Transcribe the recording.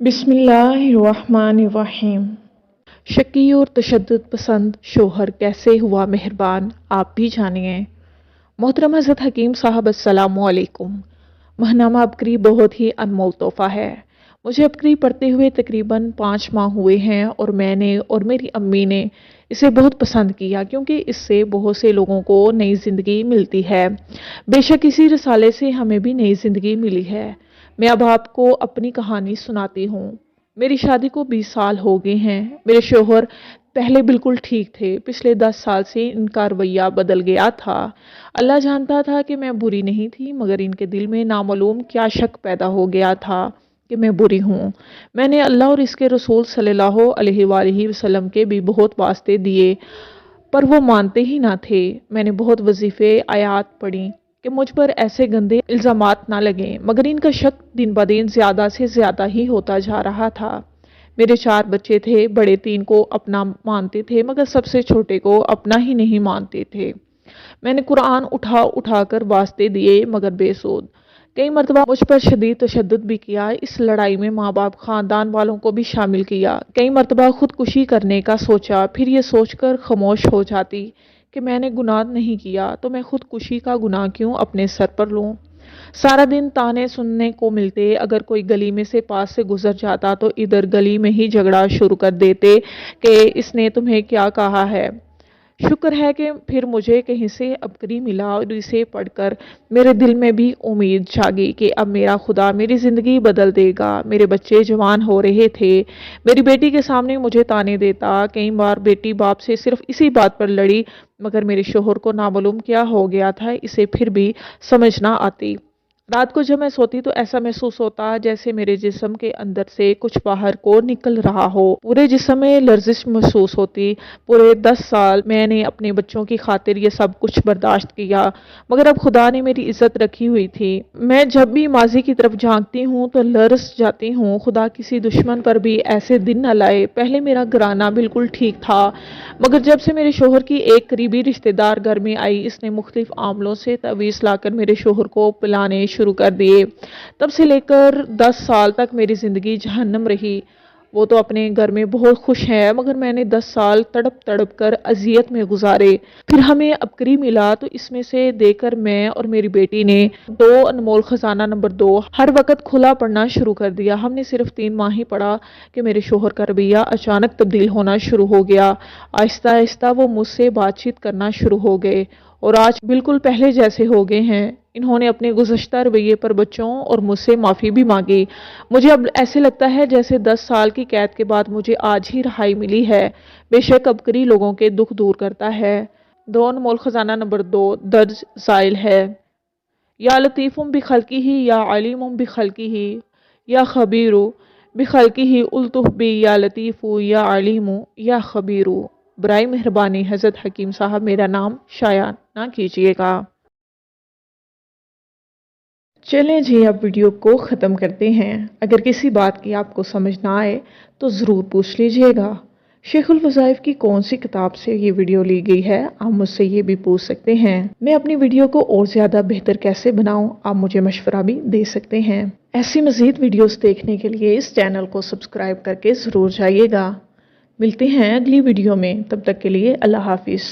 बिस्मिल्लाहिर्रहमानिर्रहीम। शकी और तशद्दुद पसंद शोहर कैसे हुआ मेहरबान, आप भी जानिए। मोहतरम हज़रत हकीम साहब अस्सलामु अलैकुम। महनामा अबकरी बहुत ही अनमोल तोहफ़ा है। मुझे अबकरी पढ़ते हुए तकरीबन 5 माह हुए हैं और मैंने और मेरी अम्मी ने इसे बहुत पसंद किया क्योंकि इससे बहुत से लोगों को नई ज़िंदगी मिलती है। बेशक इसी रिसाले से हमें भी नई ज़िंदगी मिली है। मैं अब आपको अपनी कहानी सुनाती हूँ। मेरी शादी को 20 साल हो गए हैं। मेरे शोहर पहले बिल्कुल ठीक थे, पिछले 10 साल से इनका रवैया बदल गया था। अल्लाह जानता था कि मैं बुरी नहीं थी, मगर इनके दिल में नामालूम क्या शक पैदा हो गया था कि मैं बुरी हूँ। मैंने अल्लाह और इसके रसूल सल्लल्लाहु अलैहि वसल्लम के भी बहुत वास्ते दिए, पर वो मानते ही ना थे। मैंने बहुत वजीफे आयात पढ़ी कि मुझ पर ऐसे गंदे इल्ज़ामात ना लगें, मगर इनका शक दिन ब दिन ज़्यादा से ज़्यादा ही होता जा रहा था। मेरे 4 बच्चे थे, बड़े 3 को अपना मानते थे, मगर सबसे छोटे को अपना ही नहीं मानते थे। मैंने कुरान उठा उठा कर वास्ते दिए, मगर बेसूद। कई मरतबा मुझ पर शदीद तशद्दुद भी किया। इस लड़ाई में माँ बाप खानदान वालों को भी शामिल किया। कई मरतबा खुदकुशी करने का सोचा, फिर ये सोचकर खामोश हो जाती कि मैंने गुनाह नहीं किया तो मैं खुदकुशी का गुनाह क्यों अपने सर पर लूं। सारा दिन ताने सुनने को मिलते। अगर कोई गली में से पास से गुजर जाता तो इधर गली में ही झगड़ा शुरू कर देते कि इसने तुम्हें क्या कहा है। शुक्र है कि फिर मुझे कहीं से अबकरी मिला और इसे पढ़कर मेरे दिल में भी उम्मीद जागी कि अब मेरा खुदा मेरी ज़िंदगी बदल देगा। मेरे बच्चे जवान हो रहे थे। मेरी बेटी के सामने मुझे ताने देता। कई बार बेटी बाप से सिर्फ इसी बात पर लड़ी, मगर मेरे शोहर को नामालूम क्या हो गया था, इसे फिर भी समझ ना आती। रात को जब मैं सोती तो ऐसा महसूस होता जैसे मेरे जिस्म के अंदर से कुछ बाहर को निकल रहा हो। पूरे जिस्म में लर्जिश महसूस होती। पूरे 10 साल मैंने अपने बच्चों की खातिर ये सब कुछ बर्दाश्त किया, मगर अब खुदा ने मेरी इज्जत रखी हुई थी। मैं जब भी माजी की तरफ झांकती हूँ तो लरस जाती हूँ। खुदा किसी दुश्मन पर भी ऐसे दिन न लाए। पहले मेरा घराना बिल्कुल ठीक था, मगर जब से मेरे शोहर की एक करीबी रिश्तेदार घर में आई, इसने मुख्तलिफ आमलों से तवीज़ लाकर मेरे शोहर को पिलाने शुरू कर दिए। तब से लेकर 10 साल तक मेरी ज़िंदगी जहन्नम रही। वो तो अपने घर में बहुत खुश है, मगर मैंने 10 साल तड़प तड़प कर अजियत में गुजारे। फिर हमें अबकरी मिला तो इसमें से देकर मैं और मेरी बेटी ने 2 अनमोल खजाना नंबर 2 हर वक्त खुला पढ़ना शुरू कर दिया। हमने सिर्फ 3 माह ही पढ़ा कि मेरे शोहर का रवैया अचानक तब्दील होना शुरू हो गया। आहिस्ता आहिस्ता वो मुझसे बातचीत करना शुरू हो गए और आज बिल्कुल पहले जैसे हो गए हैं। इन्होंने अपने गुज़श्ता रवैये पर बच्चों और मुझसे माफ़ी भी मांगी। मुझे अब ऐसे लगता है जैसे 10 साल की कैद के बाद मुझे आज ही रहाई मिली है। बेशक अबकरी लोगों के दुख दूर करता है। 2 अनमोल खजाना नंबर 2 दर्ज ज़ाइल है। या लतीफ़ुम बिखल्क़िही या अलीमुम बिखल्क़िही या खबीरु बिखल्क़िही उल्तुह बी या लतीफ़ु या अलीमु या खबीरु। बराए मेहरबानी हज़रत हकीम साहब मेरा नाम शाया ना कीजिएगा। चलें जी, अब वीडियो को ख़त्म करते हैं। अगर किसी बात की आपको समझ ना आए तो ज़रूर पूछ लीजिएगा। शेखुल वज़ाइफ की कौन सी किताब से ये वीडियो ली गई है, आप मुझसे ये भी पूछ सकते हैं। मैं अपनी वीडियो को और ज़्यादा बेहतर कैसे बनाऊं, आप मुझे मशवरा भी दे सकते हैं। ऐसी मज़ीद वीडियोस देखने के लिए इस चैनल को सब्सक्राइब करके ज़रूर जाइएगा। मिलते हैं अगली वीडियो में, तब तक के लिए अल्लाह हाफिज़।